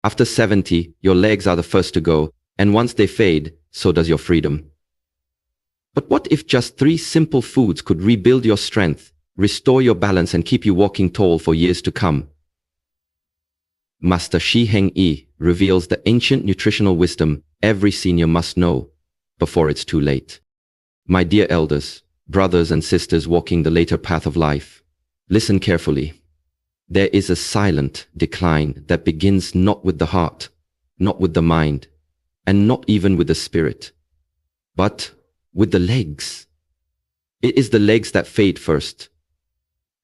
After 70, your legs are the first to go, and once they fade, so does your freedom. But what if just 3 simple foods could rebuild your strength, restore your balance, and keep you walking tall for years to come? Master Shi Heng Yi reveals the ancient nutritional wisdom every senior must know before it's too late. My dear elders, brothers and sisters walking the later path of life, listen carefully. There is a silent decline that begins not with the heart, not with the mind, and not even with the spirit, but with the legs. It is the legs that fade first.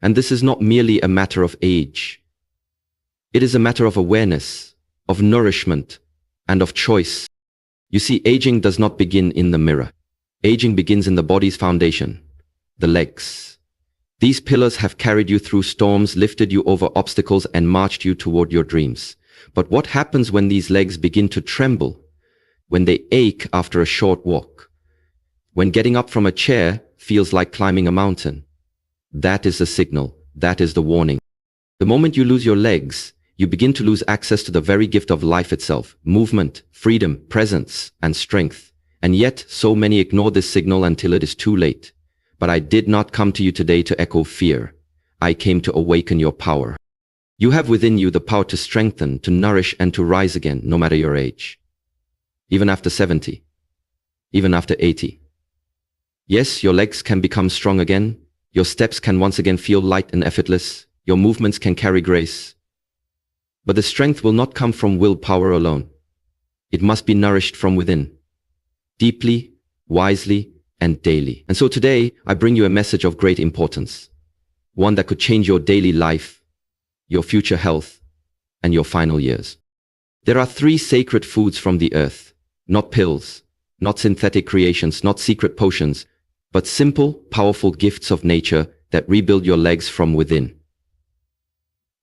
And this is not merely a matter of age. It is a matter of awareness, of nourishment, and of choice. You see, aging does not begin in the mirror. Aging begins in the body's foundation, the legs. These pillars have carried you through storms, lifted you over obstacles, and marched you toward your dreams. But what happens when these legs begin to tremble? When they ache after a short walk? When getting up from a chair feels like climbing a mountain? That is the signal. That is the warning. The moment you lose your legs, you begin to lose access to the very gift of life itself, movement, freedom, presence, and strength. And yet, so many ignore this signal until it is too late. But I did not come to you today to echo fear. I came to awaken your power. You have within you the power to strengthen, to nourish, and to rise again, no matter your age. Even after 70. Even after 80. Yes, your legs can become strong again. Your steps can once again feel light and effortless. Your movements can carry grace. But the strength will not come from willpower alone. It must be nourished from within, deeply, wisely, and daily. And so today, I bring you a message of great importance, one that could change your daily life, your future health, and your final years. There are 3 sacred foods from the earth, not pills, not synthetic creations, not secret potions, but simple, powerful gifts of nature that rebuild your legs from within.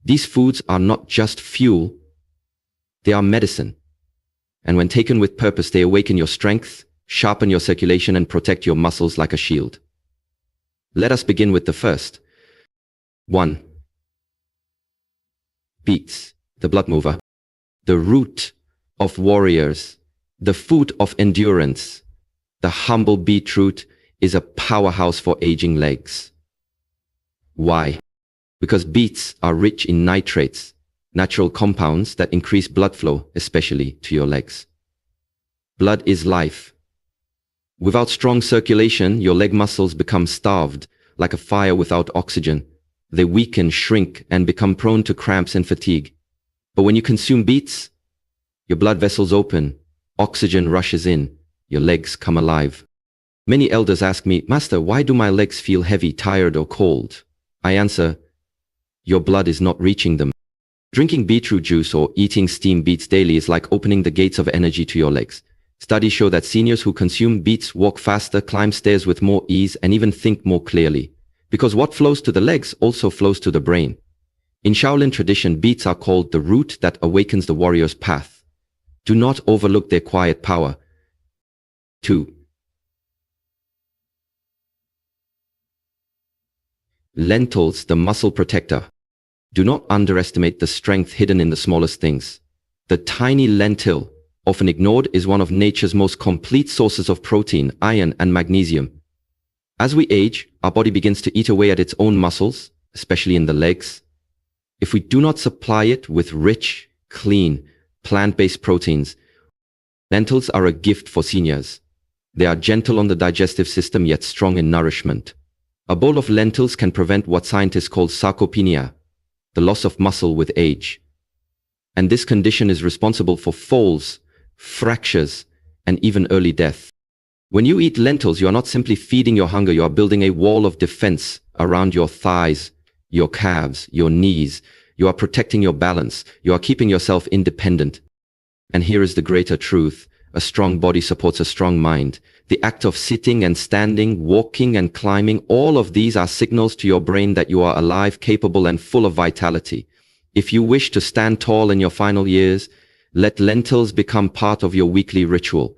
These foods are not just fuel, they are medicine. And when taken with purpose, they awaken your strength, sharpen your circulation, and protect your muscles like a shield. Let us begin with the first. 1. Beets, the blood mover, the root of warriors, the food of endurance. The humble beetroot is a powerhouse for aging legs. Why? Because beets are rich in nitrates, natural compounds that increase blood flow, especially to your legs. Blood is life. Without strong circulation, your leg muscles become starved, like a fire without oxygen. They weaken, shrink, and become prone to cramps and fatigue. But when you consume beets, your blood vessels open, oxygen rushes in, your legs come alive. Many elders ask me, Master, why do my legs feel heavy, tired, or cold? I answer, your blood is not reaching them. Drinking beetroot juice or eating steamed beets daily is like opening the gates of energy to your legs. Studies show that seniors who consume beets walk faster, climb stairs with more ease, and even think more clearly. Because what flows to the legs also flows to the brain. In Shaolin tradition, beets are called the root that awakens the warrior's path. Do not overlook their quiet power. 2. Lentils, the muscle protector. Do not underestimate the strength hidden in the smallest things. The tiny lentil, often ignored, is one of nature's most complete sources of protein, iron, and magnesium. As we age, our body begins to eat away at its own muscles, especially in the legs. If we do not supply it with rich, clean, plant-based proteins, lentils are a gift for seniors. They are gentle on the digestive system yet strong in nourishment. A bowl of lentils can prevent what scientists call sarcopenia, the loss of muscle with age. And this condition is responsible for falls, fractures, and even early death. When you eat lentils, you are not simply feeding your hunger, you are building a wall of defense around your thighs, your calves, your knees. You are protecting your balance. You are keeping yourself independent. And here is the greater truth. A strong body supports a strong mind. The act of sitting and standing, walking and climbing, all of these are signals to your brain that you are alive, capable, and full of vitality. If you wish to stand tall in your final years, let lentils become part of your weekly ritual.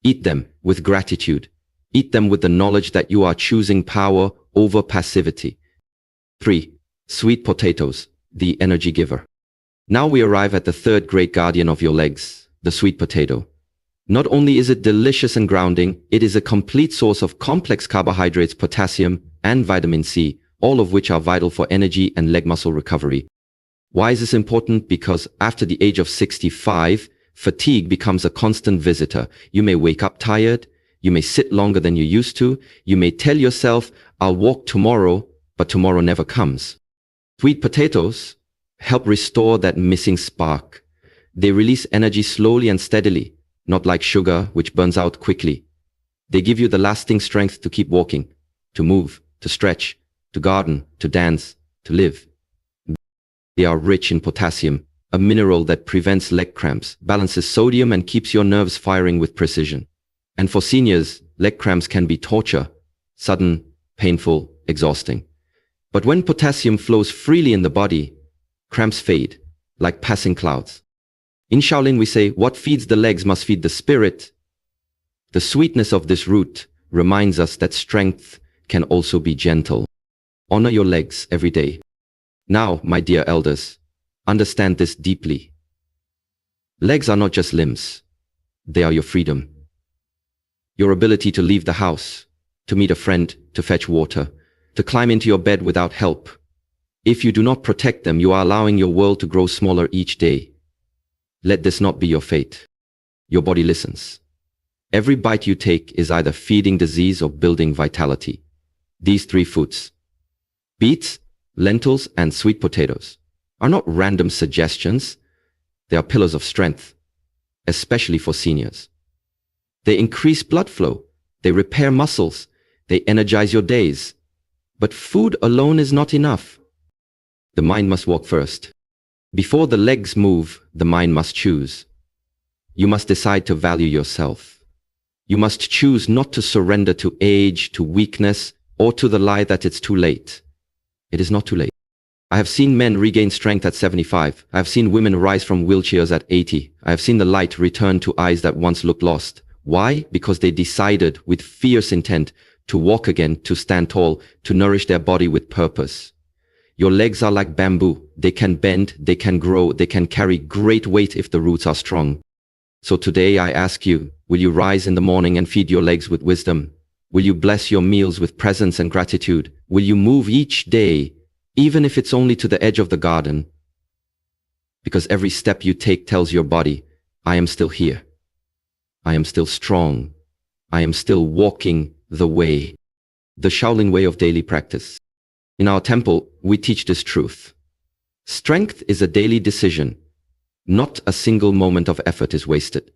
Eat them with gratitude. Eat them with the knowledge that you are choosing power over passivity. 3. Sweet potatoes, the energy giver. Now we arrive at the third great guardian of your legs, the sweet potato. Not only is it delicious and grounding, it is a complete source of complex carbohydrates, potassium, and vitamin C, all of which are vital for energy and leg muscle recovery. Why is this important? Because after the age of 65, fatigue becomes a constant visitor. You may wake up tired, you may sit longer than you used to, you may tell yourself, I'll walk tomorrow, but tomorrow never comes. Sweet potatoes help restore that missing spark. They release energy slowly and steadily, not like sugar, which burns out quickly. They give you the lasting strength to keep walking, to move, to stretch, to garden, to dance, to live. They are rich in potassium, a mineral that prevents leg cramps, balances sodium, and keeps your nerves firing with precision. And for seniors, leg cramps can be torture, sudden, painful, exhausting. But when potassium flows freely in the body, cramps fade, like passing clouds. In Shaolin we say, what feeds the legs must feed the spirit. The sweetness of this root reminds us that strength can also be gentle. Honor your legs every day. Now, my dear elders, understand this deeply. Legs are not just limbs. They are your freedom. Your ability to leave the house, to meet a friend, to fetch water, to climb into your bed without help. If you do not protect them, you are allowing your world to grow smaller each day. Let this not be your fate. Your body listens. Every bite you take is either feeding disease or building vitality. These three foods, beets, lentils, and sweet potatoes, are not random suggestions. They are pillars of strength, especially for seniors. They increase blood flow, they repair muscles, they energize your days. But food alone is not enough. The mind must walk first. Before the legs move, the mind must choose. You must decide to value yourself. You must choose not to surrender to age, to weakness, or to the lie that it's too late. It is not too late. I have seen men regain strength at 75. I have seen women rise from wheelchairs at 80. I have seen the light return to eyes that once looked lost. Why? Because they decided with fierce intent to walk again, to stand tall, to nourish their body with purpose. Your legs are like bamboo. They can bend, they can grow, they can carry great weight if the roots are strong. So today I ask you, will you rise in the morning and feed your legs with wisdom? Will you bless your meals with presence and gratitude? Will you move each day, even if it's only to the edge of the garden? Because every step you take tells your body, I am still here. I am still strong. I am still walking the way. The Shaolin way of daily practice. In our temple, we teach this truth. Strength is a daily decision. Not a single moment of effort is wasted.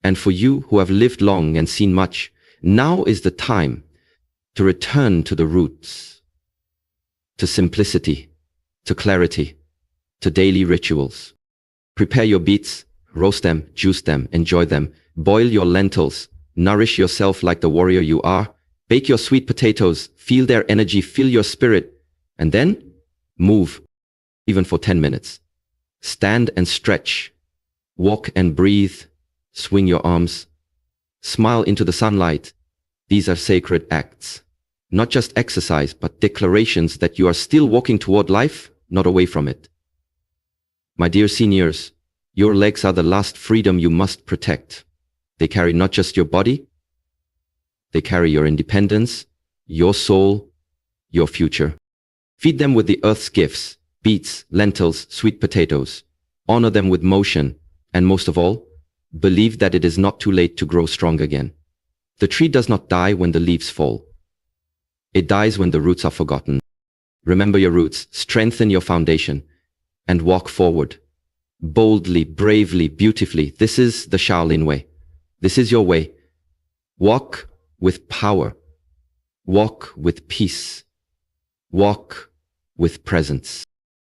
And for you who have lived long and seen much, now is the time to return to the roots, to simplicity, to clarity, to daily rituals. Prepare your beets, roast them, juice them, enjoy them, boil your lentils, nourish yourself like the warrior you are, bake your sweet potatoes, feel their energy, feel your spirit, and then move, even for 10 minutes. Stand and stretch, walk and breathe, swing your arms, smile into the sunlight. These are sacred acts, not just exercise, but declarations that you are still walking toward life, not away from it. My dear seniors, your legs are the last freedom you must protect. They carry not just your body, they carry your independence, your soul, your future. Feed them with the earth's gifts, beets, lentils, sweet potatoes. Honor them with motion, and most of all, believe that it is not too late to grow strong again. The tree does not die when the leaves fall. It dies when the roots are forgotten. Remember your roots, strengthen your foundation, and walk forward. Boldly, bravely, beautifully. This is the Shaolin way. This is your way. Walk with power. Walk with peace. Walk with presence.